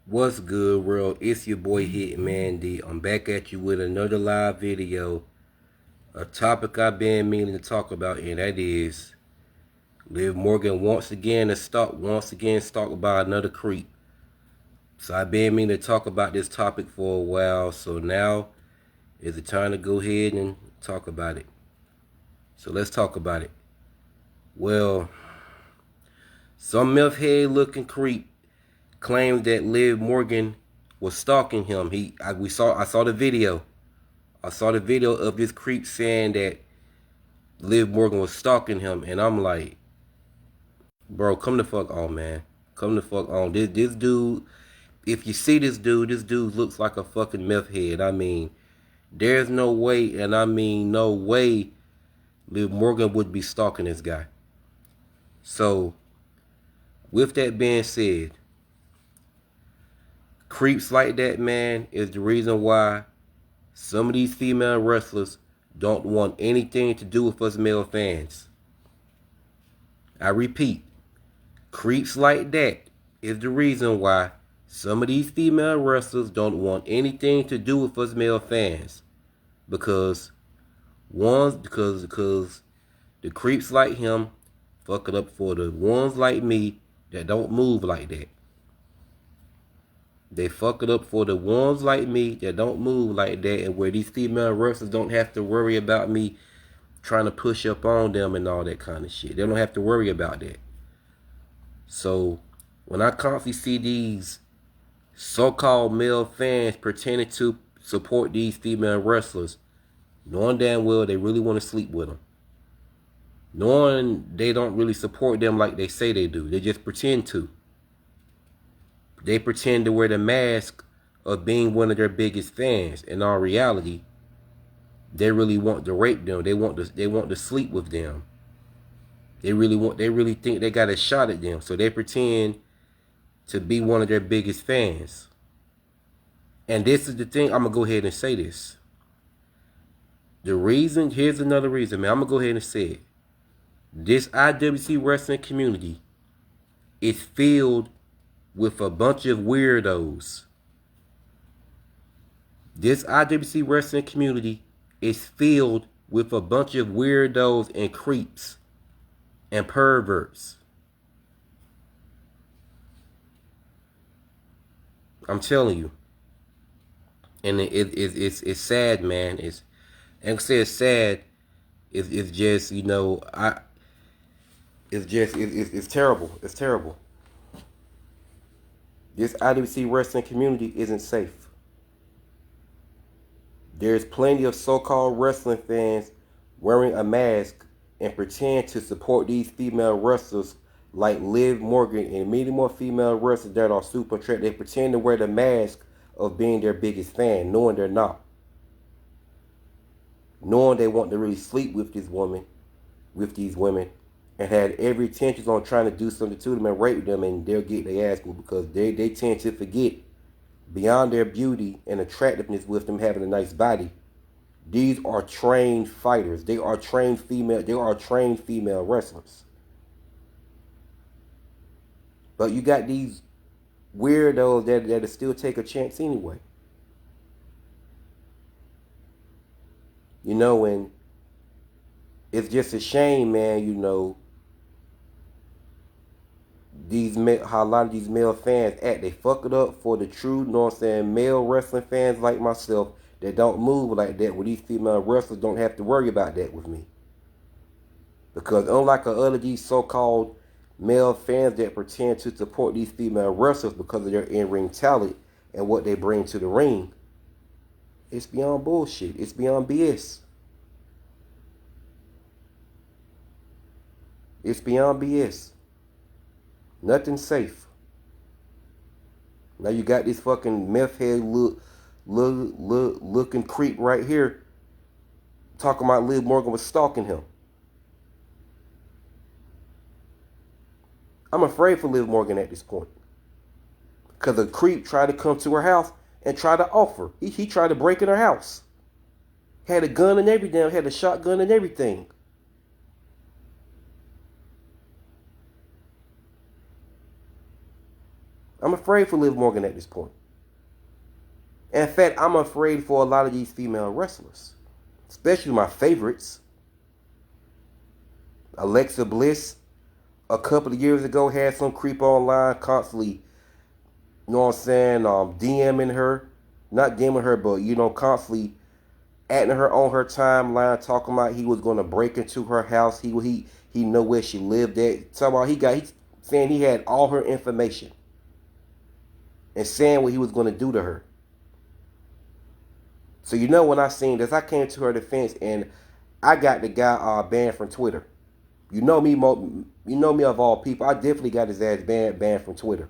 What's good, world? It's your boy Hitman D. I'm back at you with another live video. A topic I've been meaning to talk about, and that is Liv Morgan once again stalked by another creep. So I've been meaning to talk about this topic for a while. So now is the time to go ahead and talk about it. So let's talk about it. Well, some meth head looking creep claims that Liv Morgan was stalking him. I saw the video. I saw the video of this creep saying that Liv Morgan was stalking him, and I'm like, bro, come the fuck on, man. Come the fuck on. This dude, if you see this dude looks like a fucking meth head. I mean, there's no way, and I mean no way, Liv Morgan would be stalking this guy. So, with that being said, creeps like that, man, is the reason why some of these female wrestlers don't want anything to do with us male fans. I repeat, creeps like that is the reason why some of these female wrestlers don't want anything to do with us male fans. Because because the creeps like him fuck it up for the ones like me that don't move like that. They fuck it up for the ones like me that don't move like that, and where these female wrestlers don't have to worry about me trying to push up on them and all that kind of shit. They don't have to worry about that. So when I constantly see these so-called male fans pretending to support these female wrestlers, knowing damn well they really want to sleep with them, knowing they don't really support them like they say they do, they just pretend to. They pretend to wear the mask of being one of their biggest fans. In all reality, they really want to rape them. They want to sleep with them. They really think they got a shot at them. So they pretend to be one of their biggest fans. And this is the thing, I'm going to go ahead and say this. Here's another reason, man. I'm going to go ahead and say it. This IWC wrestling community is filled with a bunch of weirdos. This IWC wrestling community is filled with a bunch of weirdos and creeps and perverts. I'm telling you. And it's sad, man. And I say it's sad. It's just, you know, it's terrible. It's terrible. This IWC wrestling community isn't safe. There's plenty of so-called wrestling fans wearing a mask and pretend to support these female wrestlers like Liv Morgan and many more female wrestlers that are super attractive. They pretend to wear the mask of being their biggest fan, knowing they're not. Knowing they want to really sleep with these women, and had every intention on trying to do something to them and rape them, and they'll get their ass whooped because they tend to forget, beyond their beauty and attractiveness with them having a nice body, these are trained fighters. They are trained female wrestlers. But you got these weirdos that'll still take a chance anyway. You know, and it's just a shame, man, you know, how a lot of these male fans act. They fuck it up for the true, you know what I'm saying, male wrestling fans like myself that don't move like that, where these female wrestlers don't have to worry about that with me. Because unlike other these so-called male fans that pretend to support these female wrestlers because of their in-ring talent and what they bring to the ring, it's beyond bullshit. It's beyond BS. It's beyond BS. Nothing safe. Now you got this fucking meth head looking creep right here talking about Liv Morgan was stalking him. I'm afraid for Liv Morgan at this point. Because a creep tried to come to her house and try to offer. He tried to break in her house. Had a gun and everything. Had a shotgun and everything. I'm afraid for Liv Morgan at this point. In fact, I'm afraid for a lot of these female wrestlers, especially my favorites. Alexa Bliss, a couple of years ago, had some creep online constantly, you know what I'm saying, DMing her, not DMing her, but, constantly acting her on her timeline, talking about he was going to break into her house. He know where she lived at. Talking about he's saying he had all her information and saying what he was going to do to her. So when I seen this, I came to her defense and I got the guy banned from Twitter. You know me of all people. I definitely got his ass banned from Twitter.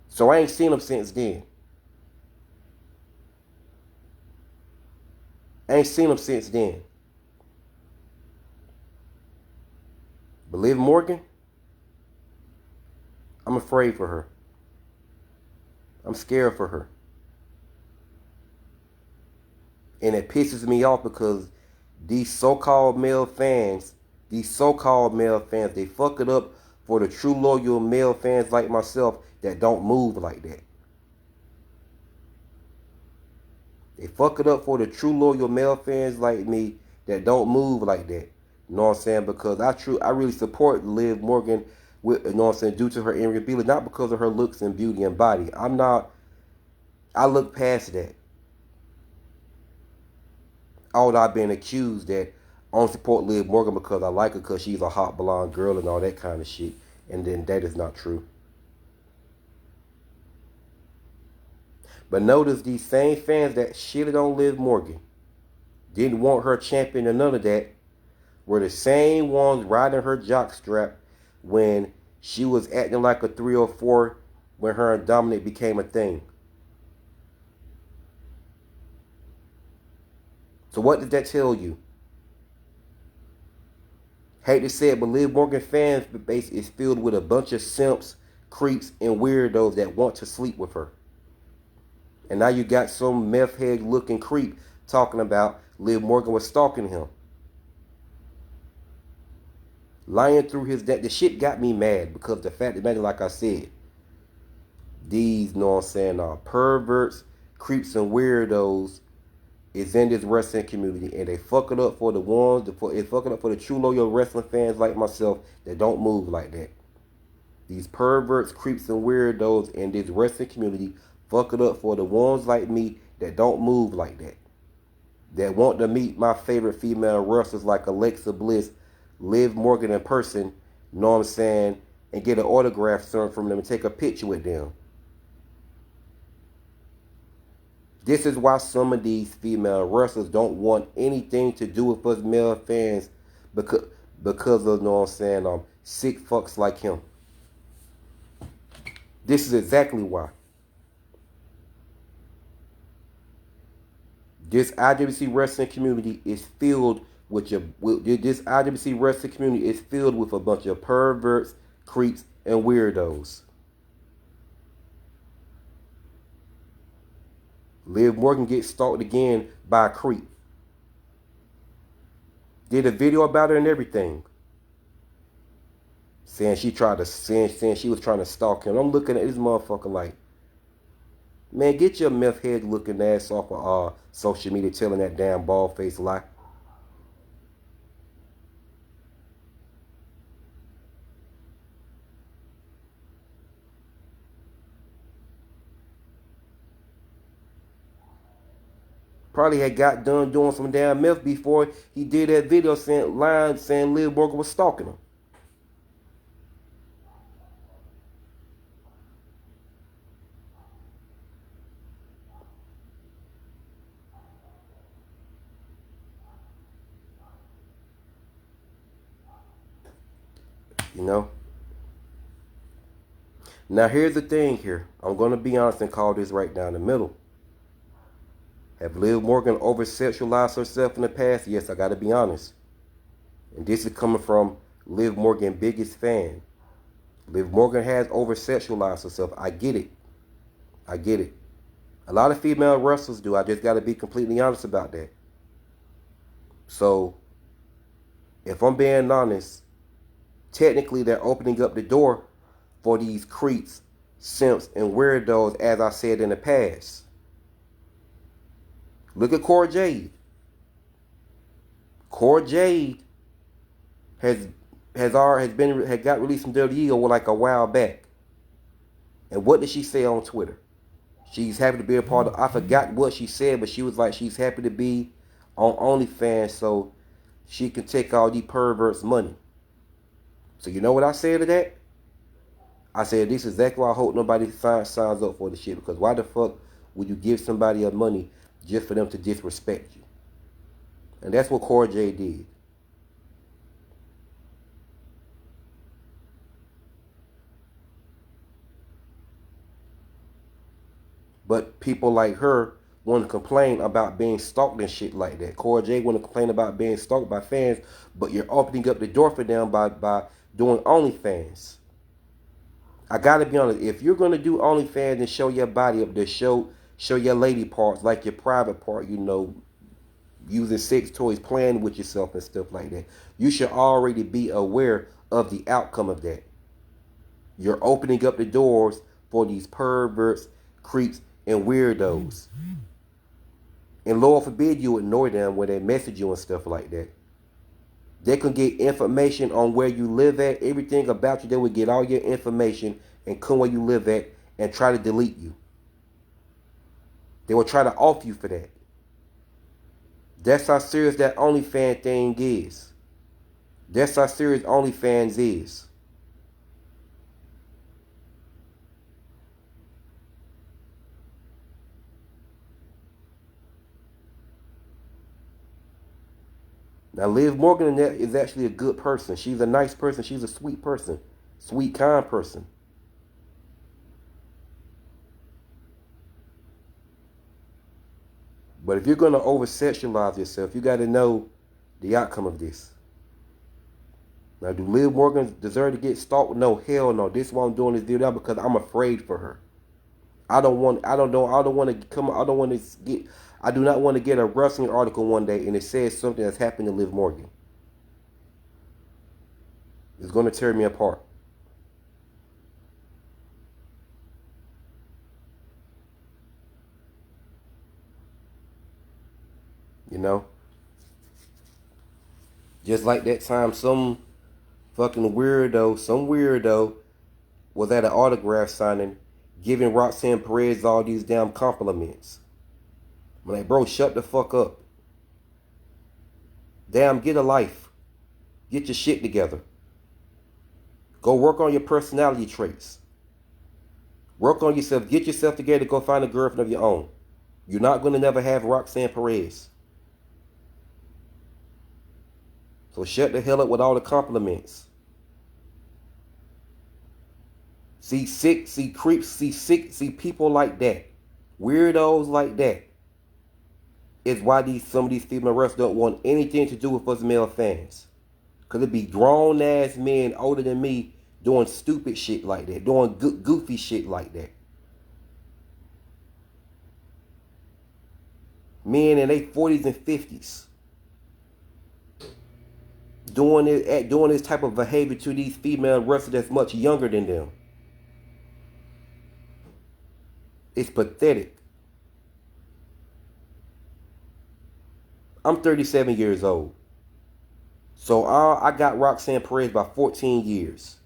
So I ain't seen him since then. But Liv Morgan, I'm afraid for her. I'm scared for her. And it pisses me off because these so-called male fans, they fuck it up for the true loyal male fans like myself that don't move like that. They fuck it up for the true loyal male fans like me that don't move like that. You know what I'm saying? Because I really support Liv Morgan with, you know what I'm saying, due to her in ability, not because of her looks and beauty and body. I look past that. Although I've been accused that I don't support Liv Morgan because I like her because she's a hot blonde girl and all that kind of shit. And then that is not true. But notice these same fans that shitted on Liv Morgan, didn't want her champion or none of that, were the same ones riding her jockstrap when she was acting like a 304 when her and Dominic became a thing. So what does that tell you? Hate to say it, but Liv Morgan fans base is filled with a bunch of simps, creeps, and weirdos that want to sleep with her. And now you got some meth head looking creep talking about Liv Morgan was stalking him. Lying through his death. The shit got me mad because the fact of the matter, like I said, these, you know what I'm saying, perverts, creeps, and weirdos is in this wrestling community, and they fuck it up for they fuck it up for the true loyal wrestling fans like myself that don't move like that. These perverts, creeps, and weirdos in this wrestling community fuck it up for the ones like me that don't move like that. That want to meet my favorite female wrestlers like Alexa Bliss, Liv Morgan in person, you know what I'm saying, and get an autograph signed from them and take a picture with them. This is why some of these female wrestlers don't want anything to do with us male fans because of, you know what I'm saying, sick fucks like him. This is exactly why. This IWC wrestling community is filled with a bunch of perverts, creeps, and weirdos. Liv Morgan gets stalked again by a creep. Did a video about her and everything. Saying she was trying to stalk him. I'm looking at this motherfucker like, man, get your meth head looking ass off of social media telling that damn bald faced lie. Probably had got done doing some damn meth before he did that video saying Liv Morgan was stalking him. You know? Now here's the thing here. I'm going to be honest and call this right down the middle. Have Liv Morgan over-sexualized herself in the past? Yes, I got to be honest. And this is coming from Liv Morgan's biggest fan. Liv Morgan has over-sexualized herself. I get it. A lot of female wrestlers do. I just got to be completely honest about that. So, if I'm being honest, technically they're opening up the door for these creeps, simps, and weirdos, as I said in the past. Look at Cora Jade. Cora Jade has had got released from WWE like a while back. And what did she say on Twitter? She's happy to be a part of. I forgot what she said, but she was like she's happy to be on OnlyFans so she can take all these perverts' money. So you know what I said to that? I said this is exactly why I hope nobody signs up for this shit, because why the fuck would you give somebody a money just for them to disrespect you? And that's what Cora J did. But people like her want to complain about being stalked and shit like that. Cora J want to complain about being stalked by fans, but you're opening up the door for them by doing OnlyFans. I gotta be honest, if you're gonna do OnlyFans and show your body up there, show your lady parts, like your private part, using sex toys, playing with yourself and stuff like that, you should already be aware of the outcome of that. You're opening up the doors for these perverts, creeps, and weirdos. And Lord forbid you ignore them when they message you and stuff like that. They can get information on where you live at, everything about you. They will get all your information and come where you live at and try to delete you. They will try to off you for that. That's how serious that OnlyFans thing is. That's how serious OnlyFans is. Now, Liv Morgan is actually a good person. She's a nice person. She's a sweet person. Sweet, kind person. But if you're going to over-sexualize yourself, you got to know the outcome of this. Now, do Liv Morgan deserve to get stalked? No, hell no. This is why I'm doing this video now, because I'm afraid for her. I do not want to get a wrestling article one day and it says something that's happened to Liv Morgan. It's going to tear me apart. You know? Just like that time some weirdo was at an autograph signing giving Roxanne Perez all these damn compliments. I'm like, bro, shut the fuck up. Damn, get a life. Get your shit together. Go work on your personality traits. Work on yourself. Get yourself together. Go find a girlfriend of your own. You're not going to never have Roxanne Perez. So shut the hell up with all the compliments. See sick, see creeps, see sick, see people like that. Weirdos like that. Is why some of these female wrestlers don't want anything to do with us male fans. Because it be grown ass men older than me doing stupid shit like that. Doing goofy shit like that. Men in their 40s and 50s. Doing this type of behavior to these female wrestlers that's much younger than them. It's pathetic. I'm 37 years old. So I got Roxanne Perez by 14 years.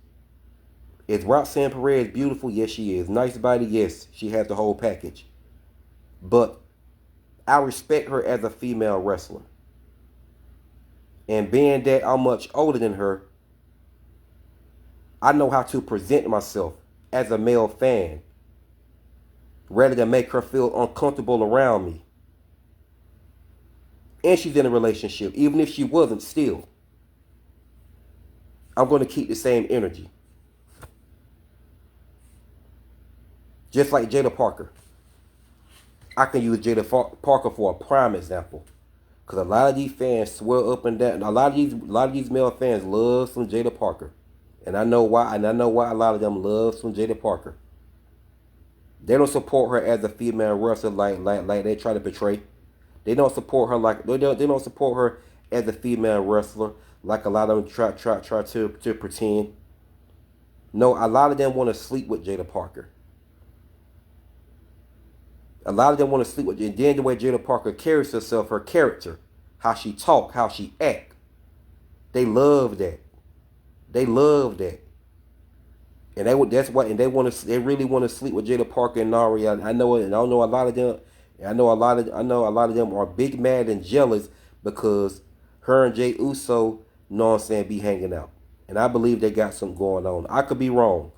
Is Roxanne Perez beautiful? Yes, she is. Nice body? Yes, she has the whole package. But I respect her as a female wrestler. And being that I'm much older than her, I know how to present myself as a male fan rather than make her feel uncomfortable around me. And she's in a relationship. Even if she wasn't, still, I'm going to keep the same energy. Just like Jada Parker. I can use Jada Parker for a prime example. Because a lot of these fans swear up and down. A lot of these male fans love some Jada Parker. And I know why. And I know why a lot of them love some Jada Parker. They don't support her as a female wrestler like they try to portray. They don't support her they don't support her as a female wrestler like a lot of them try to pretend. No, a lot of them want to sleep with Jada Parker. A lot of them want to sleep with you. And then the way Jada Parker carries herself, her character, how she talk, how she act. They love that. They love that. And that's why, and they really want to sleep with Jada Parker and Nari. I know it, and I know a lot of them. I know a lot of them are big mad and jealous because her and Jay Uso, you know what I'm saying, be hanging out. And I believe they got something going on. I could be wrong.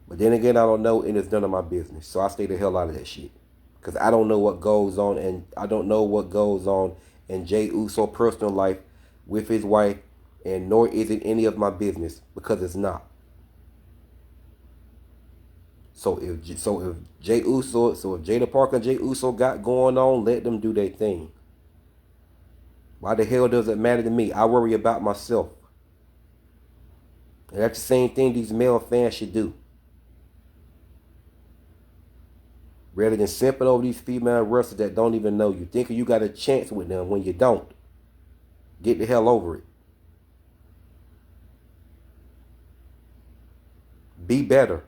But then again, I don't know, and it's none of my business. So I stay the hell out of that shit. Because I don't know what goes on, and I don't know what goes on in Jay Uso's personal life with his wife, and nor is it any of my business, because it's not. So if Jada Parker and Jay Uso got going on, let them do their thing. Why the hell does it matter to me? I worry about myself. And that's the same thing these male fans should do. Rather than simping over these female wrestlers that don't even know you. Thinking you got a chance with them when you don't. Get the hell over it. Be better.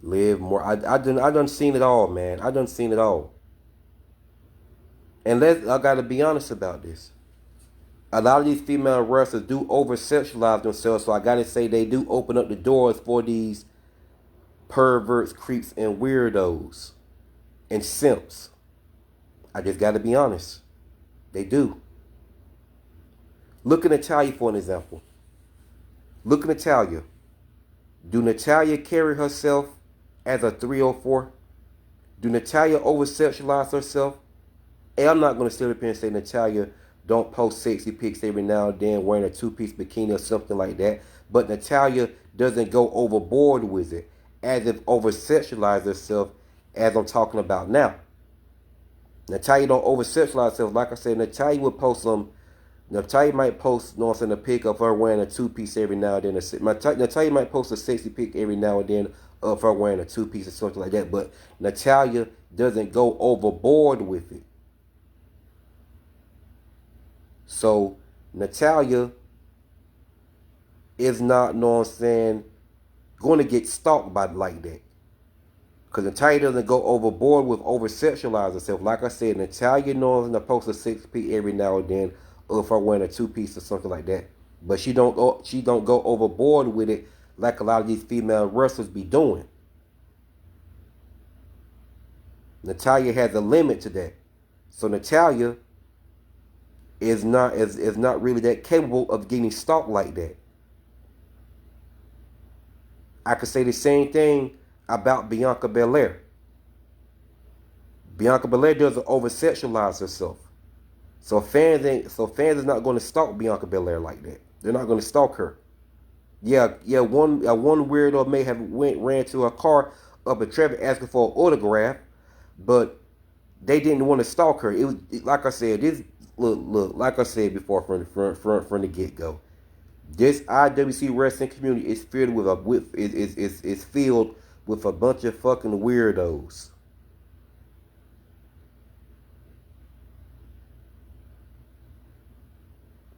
Live more. I done seen it all, man. I done seen it all. And I gotta be honest about this. A lot of these female wrestlers do over sexualize themselves, so I gotta say they do open up the doors for these perverts, creeps, and weirdos and simps. I just gotta be honest. They do. Look at Natalia for an example. Look at Natalia. Do Natalia carry herself as a 304? Do Natalia over sexualize herself? And I'm not gonna sit up here and say Natalia don't post sexy pics every now and then wearing a two-piece bikini or something like that. But Natalia doesn't go overboard with it, as if over sexualize herself, as I'm talking about now. Natalia don't over sexualize herself. Like I said, Natalia would post some. Natalia might post, you know what I'm saying, a pic of her wearing a two-piece every now and then. Natalia might post a sexy pic every now and then of her wearing a two-piece or something like that. But Natalia doesn't go overboard with it. So Natalia is not, you know what I'm saying, going to get stalked by like that. Because Natalia doesn't go overboard with over-sexualize herself. Like I said, Natalia knows to post a 6P every now and then if her wearing a two-piece or something like that. But she don't go overboard with it like a lot of these female wrestlers be doing. Natalia has a limit to that. So Natalia is not really that capable of getting stalked like that. I could say the same thing about Bianca Belair. Bianca Belair doesn't over-sexualize herself. So fans is not going to stalk Bianca Belair like that. They're not going to stalk her. Yeah, one weirdo may have ran to her car up in traffic asking for an autograph, but they didn't want to stalk her. It was like I said, like I said before from the get go. This IWC wrestling community is filled is filled with a bunch of fucking weirdos.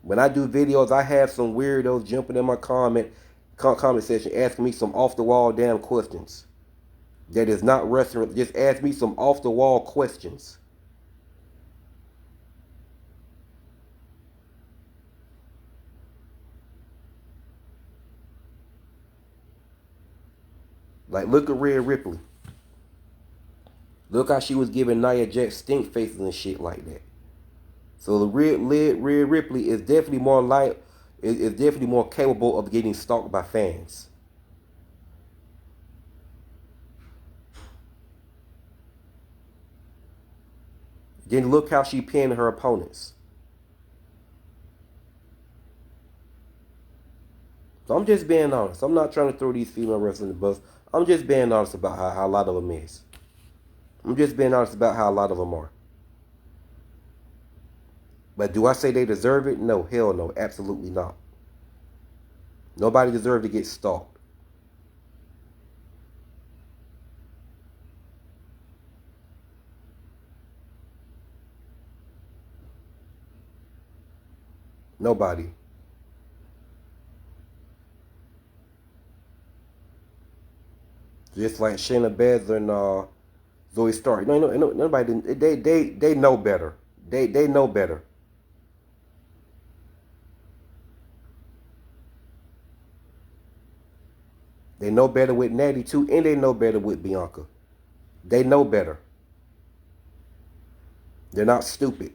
When I do videos, I have some weirdos jumping in my comment section asking me some off the wall damn questions. That is not wrestling. Just ask me some off the wall questions. Like, look at Rhea Ripley. Look how she was giving Nia Jax stink faces and shit like that. So the Rhea Ripley is definitely more capable of getting stalked by fans. Then look how she pinned her opponents. So I'm just being honest. I'm not trying to throw these female wrestlers in the bus. I'm just being honest about how a lot of them is. I'm just being honest about how a lot of them are. But do I say they deserve it? No, hell no, absolutely not. Nobody deserves to get stalked. Nobody. Just like Shayna Baszler and Zoe Stark. No, nobody. They know better. They know better. They know better with Natty too, and they know better with Bianca. They know better. They're not stupid.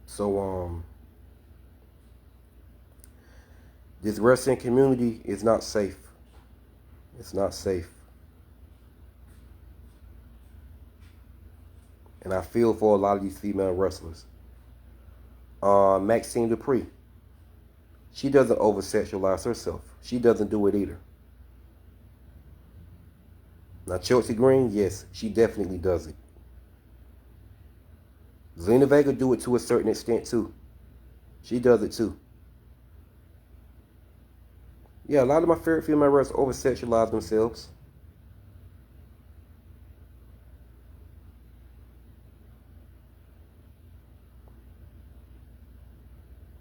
So this wrestling community is not safe. It's not safe. And I feel for a lot of these female wrestlers. Maxine Dupree. She doesn't over sexualize herself. She doesn't do it either. Now Chelsea Green, yes, she definitely does it. Zelina Vega do it to a certain extent too. She does it too. Yeah, a lot of my favorite female wrestlers over sexualize themselves.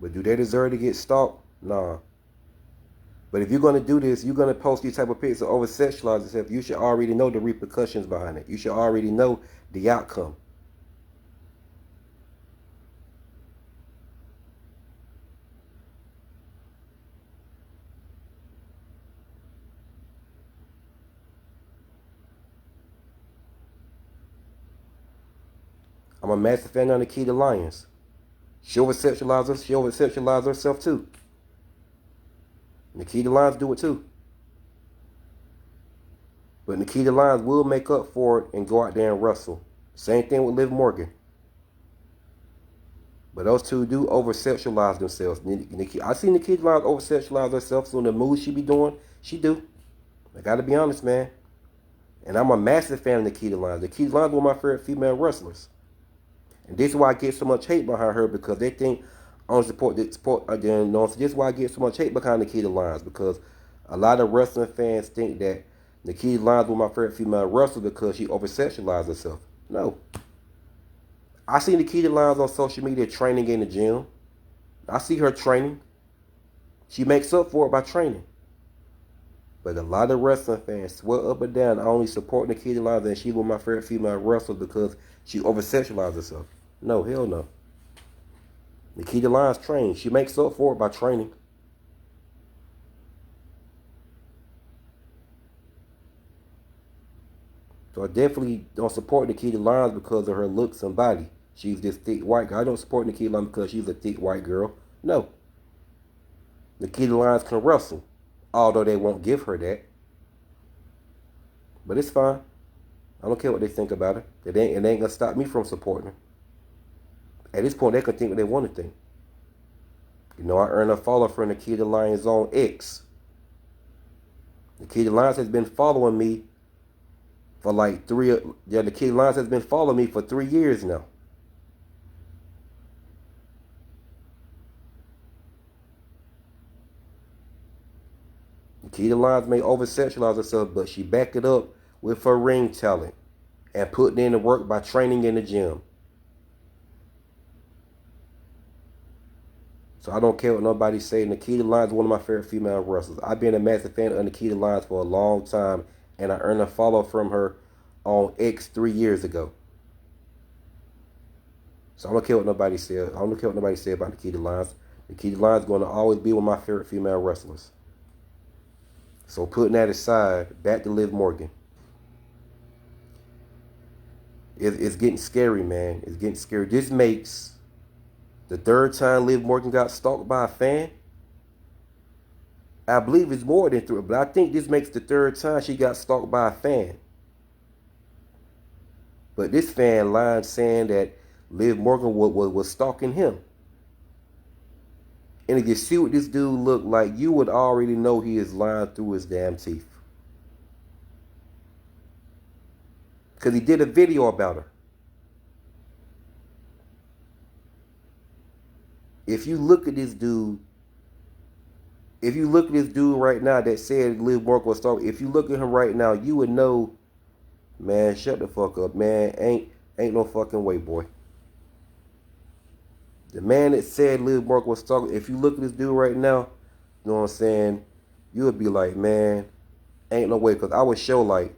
But do they deserve to get stalked? Nah. But if you're going to do this, you're going to post these type of pictures of over sexualize yourself, you should already know the repercussions behind it. You should already know the outcome. I'm a massive fan of Nikita Lyons. She over-sexualizes herself too. Nikita Lyons do it too. But Nikita Lyons will make up for it and go out there and wrestle. Same thing with Liv Morgan. But those two do over-sexualize themselves. I see Nikita Lyons over-sexualize herself, so in the moves she be doing, she do. I gotta be honest, man. And I'm a massive fan of Nikita Lyons. Nikita Lyons is one of my favorite female wrestlers. And this is why I get so much hate behind her, because they think I don't support the sport again. No, so this is why I get so much hate behind Nikita Lyons, because a lot of wrestling fans think that Nikita Lyons was my favorite female wrestler because she over-sexualized herself. No. I see Nikita Lyons on social media training in the gym. I see her training. She makes up for it by training. But a lot of wrestling fans swear up and down I only support Nikita Lyons and she was my favorite female wrestler because she over-sexualized herself. No, hell no. Nikita Lyons trains. She makes up for it by training. So I definitely don't support Nikita Lyons because of her looks and body. She's this thick white girl. I don't support Nikita Lyons because she's a thick white girl. No. Nikita Lyons can wrestle, although they won't give her that. But it's fine. I don't care what they think about her. It ain't gonna stop me from supporting her. At this point, they can think what they want to think. You know, I earned a follow for Nikita Lyons on X. Nikita Lyons has been following me for like Nikita Lyons has been following me for 3 years now. Nikita Lyons may over-sexualize herself, but she backed it up with her ring talent and putting in the work by training in the gym. So I don't care what nobody say. Nikita Lyons is one of my favorite female wrestlers. I've been a massive fan of Nikita Lyons for a long time, and I earned a follow from her on X 3 years ago. So I don't care what nobody says. I don't care what nobody says about Nikita Lyons. Nikita Lyons is going to always be one of my favorite female wrestlers. So putting that aside, back to Liv Morgan. It's getting scary, man. It's getting scary. This makes the third time Liv Morgan got stalked by a fan. I believe it's more than 3, but I think this makes the third time she got stalked by a fan. But this fan lied saying that Liv Morgan was stalking him. And if you see what this dude looked like, you would already know he is lying through his damn teeth. Because he did a video about her. If you look at this dude, if you look at this dude right now that said Liv Morgan was stalking, if you look at him right now, you would know, man, shut the fuck up, man. Ain't no fucking way, boy. The man that said Liv Morgan was stalking, if you look at this dude right now, you know what I'm saying, you would be like, man, ain't no way. Because I would show like,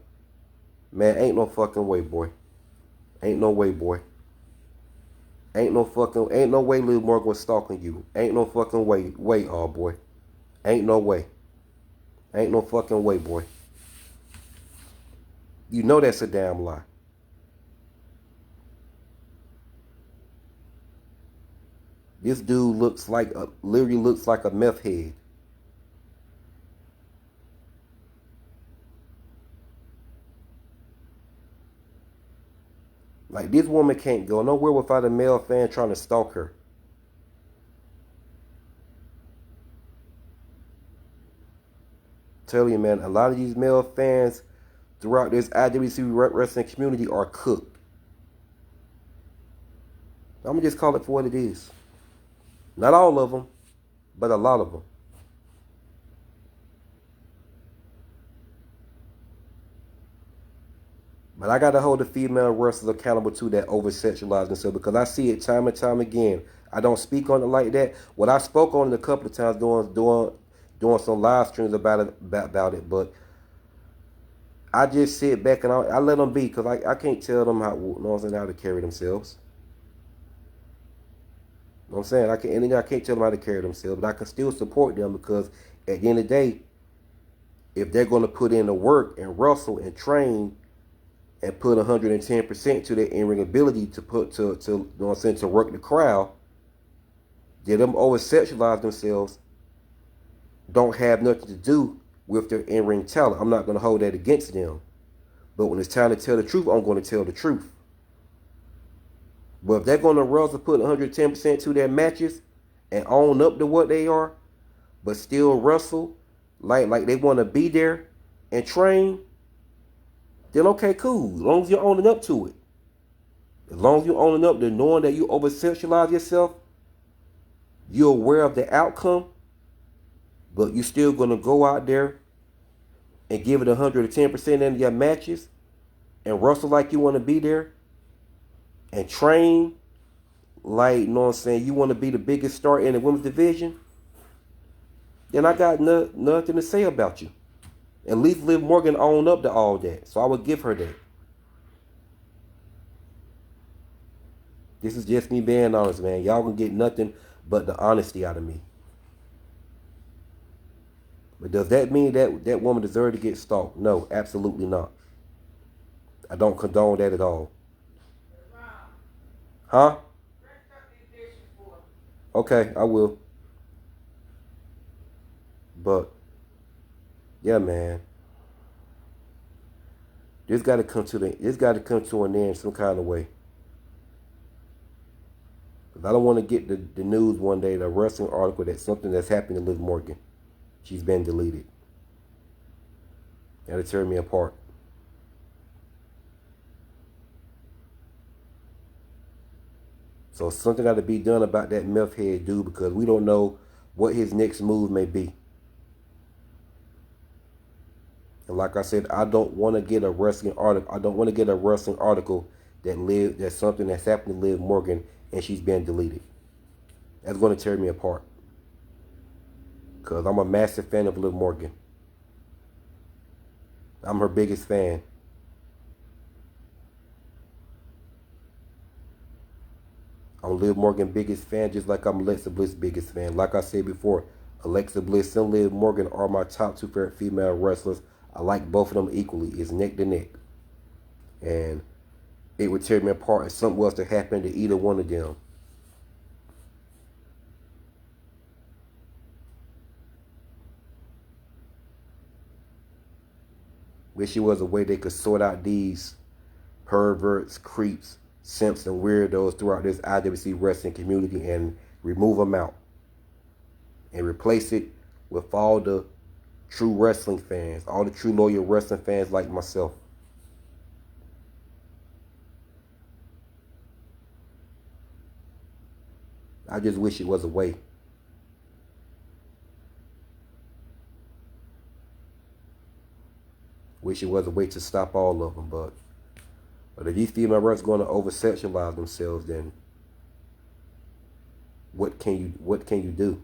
man, ain't no fucking way, boy. Ain't no way, boy. Ain't no way Liv Morgan was stalking you. Ain't no fucking way, oh boy. Ain't no way. Ain't no fucking way, boy. You know that's a damn lie. This dude literally looks like a meth head. Like, this woman can't go nowhere without a male fan trying to stalk her. Tell you, man, a lot of these male fans throughout this IWC wrestling community are cooked. I'm going to just call it for what it is. Not all of them, but a lot of them. But I got to hold the female wrestlers accountable to that over-sexualize themselves, because I see it time and time again. I don't speak on it like that. What I spoke on it a couple of times doing some live streams about it, but I just sit back and I let them be, because I can't tell them how to carry themselves. You know what I'm saying? I can't tell them how to carry themselves, but I can still support them, because at the end of the day, if they're going to put in the work and wrestle and train and put 110% to their in-ring ability to you know what I'm saying, to work the crowd, then them over-sexualize themselves don't have nothing to do with their in-ring talent. I'm not going to hold that against them. But when it's time to tell the truth, I'm going to tell the truth. But if they're going to wrestle, put 110% to their matches and own up to what they are, but still wrestle like they want to be there and train, then okay, cool. As long as you're owning up to it. As long as you're owning up to knowing that you over-sexualize yourself, you're aware of the outcome, but you're still going to go out there and give it 110% in your matches and wrestle like you want to be there and train like, you know what I'm saying, you want to be the biggest star in the women's division, then I got nothing to say about you. At least Liv Morgan owned up to all that, so I would give her that. This is just me being honest, man. Y'all gonna get nothing but the honesty out of me. But does that mean that woman deserves to get stalked? No, absolutely not. I don't condone that at all. Huh? Okay, I will. But yeah, man. This got to come to an end some kind of way. Because I don't want to get the news one day, the wrestling article, that something that's happened to Liv Morgan. She's been deleted. That'll tear me apart. So something got to be done about that meth head dude, because we don't know what his next move may be. And like I said, I don't want to get a wrestling article. I don't want to get a wrestling article that's something that's happened to Liv Morgan and she's been deleted. That's going to tear me apart. Because I'm a massive fan of Liv Morgan. I'm her biggest fan. I'm Liv Morgan's biggest fan, just like I'm Alexa Bliss's biggest fan. Like I said before, Alexa Bliss and Liv Morgan are my top two favorite female wrestlers. I like both of them equally. It's neck to neck. And it would tear me apart if something was to happen to either one of them. Wish it was a way they could sort out these perverts, creeps, simps, and weirdos throughout this IWC wrestling community and remove them out. And replace it with all the true wrestling fans, all the true loyal wrestling fans like myself. I just wish it was a way. Wish it was a way to stop all of them, but if these female wrestlers going to over sexualize themselves, then what can you do?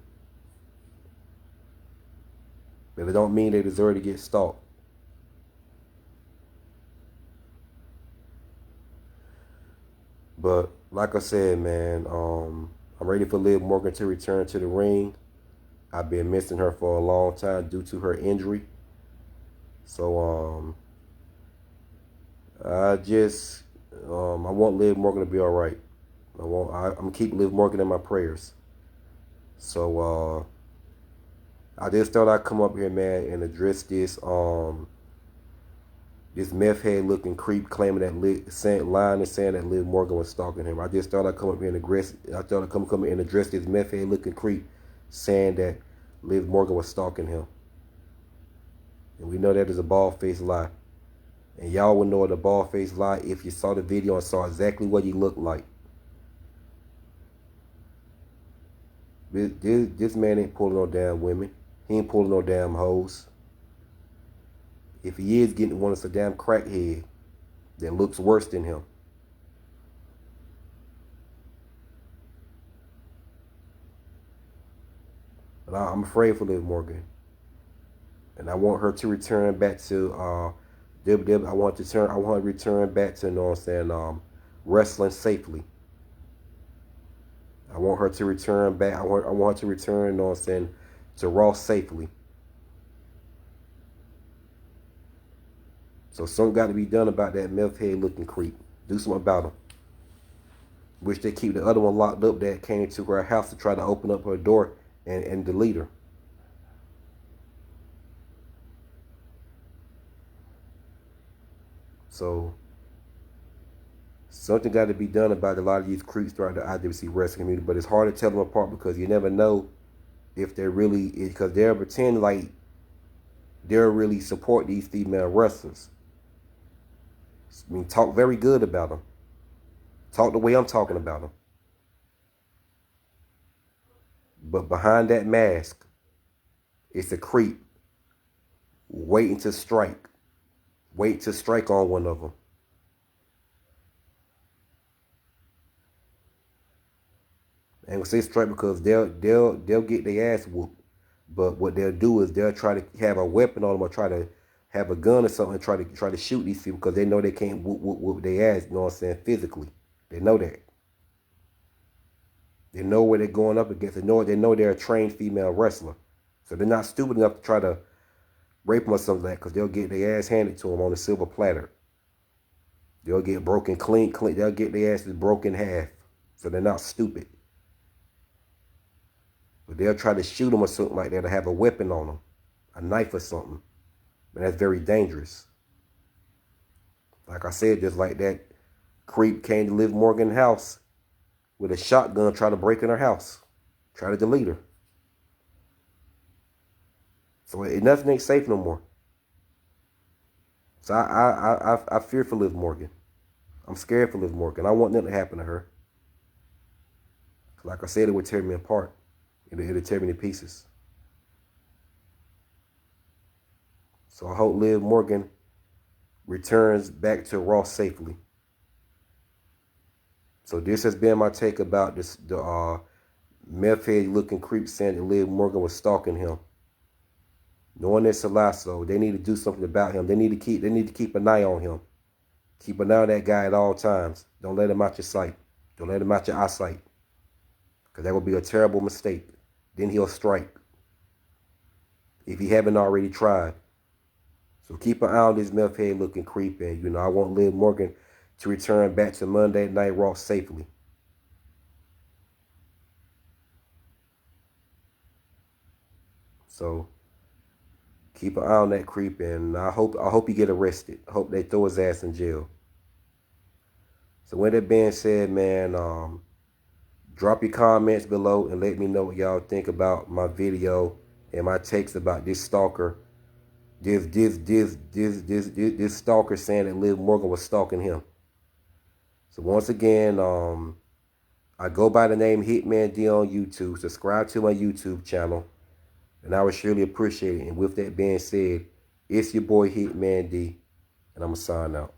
But it don't mean they deserve to get stalked. But like I said, man, I'm ready for Liv Morgan to return to the ring. I've been missing her for a long time due to her injury. So I just I want Liv Morgan to be all right. I'm gonna keep Liv Morgan in my prayers. So I just thought I'd come up here, man, and address this meth head looking creep claiming that lying and saying that Liv Morgan was stalking him. I just thought I'd come up here and address this meth head looking creep saying that Liv Morgan was stalking him. And we know that is a bald-faced lie. And y'all would know it a bald-faced lie if you saw the video and saw exactly what he looked like. This man ain't pulling no damn women. He ain't pulling no damn hoes. If he is getting one, it's a damn crackhead that looks worse than him. But I'm afraid for Liv Morgan. And I want her to return back to WWE. I want her to return back to, you know what I'm saying, wrestling safely. I want her to return back. I want her to return, you know what I'm saying, to Raw safely. So something got to be done about that meth head looking creep. Do something about him. Wish they keep the other one locked up that came to her house to try to open up her door and delete her. So something got to be done about a lot of these creeps throughout the IWC wrestling community. But it's hard to tell them apart because you never know if they're really, because they're pretending like they'll really support these female wrestlers. I mean, talk very good about them. Talk the way I'm talking about them. But behind that mask, it's a creep waiting to strike. Wait to strike on one of them. I ain't gonna say strike because they'll get their ass whooped. But what they'll do is they'll try to have a weapon on them or try to have a gun or something and try to shoot these people because they know they can't whoop their ass, you know what I'm saying, physically. They know that. They know where they're going up against. They know they're a trained female wrestler. So they're not stupid enough to try to rape them or something like that because they'll get their ass handed to them on a silver platter. They'll get broken clean. They'll get their asses broken in half. So they're not stupid. But they'll try to shoot them or something like that or have a weapon on them, a knife or something. And that's very dangerous. Like I said, just like that creep came to Liv Morgan's house with a shotgun, try to break in her house, try to delete her. So nothing ain't safe no more. So I fear for Liv Morgan. I'm scared for Liv Morgan. I want nothing to happen to her. Like I said, it would tear me apart. It would tear me to pieces. So I hope Liv Morgan returns back to Raw safely. So this has been my take about the meth head looking creep saying that Liv Morgan was stalking him. Knowing this a lie, so they need to do something about him. They need to keep an eye on him. Keep an eye on that guy at all times. Don't let him out your sight. Don't let him out your eyesight. Because that would be a terrible mistake. Then he'll strike. If he haven't already tried. So keep an eye on this meth head looking creep. And, I want Liv Morgan to return back to Monday Night Raw safely. So keep an eye on that creep, and I hope he get arrested. I hope they throw his ass in jail. So with that being said, man, drop your comments below and let me know what y'all think about my video and my takes about this stalker. This stalker saying that Liv Morgan was stalking him. So once again, I go by the name Hitman D on YouTube. Subscribe to my YouTube channel, and I would surely appreciate it. And with that being said, It's your boy Hitman D, and I'm going to sign out.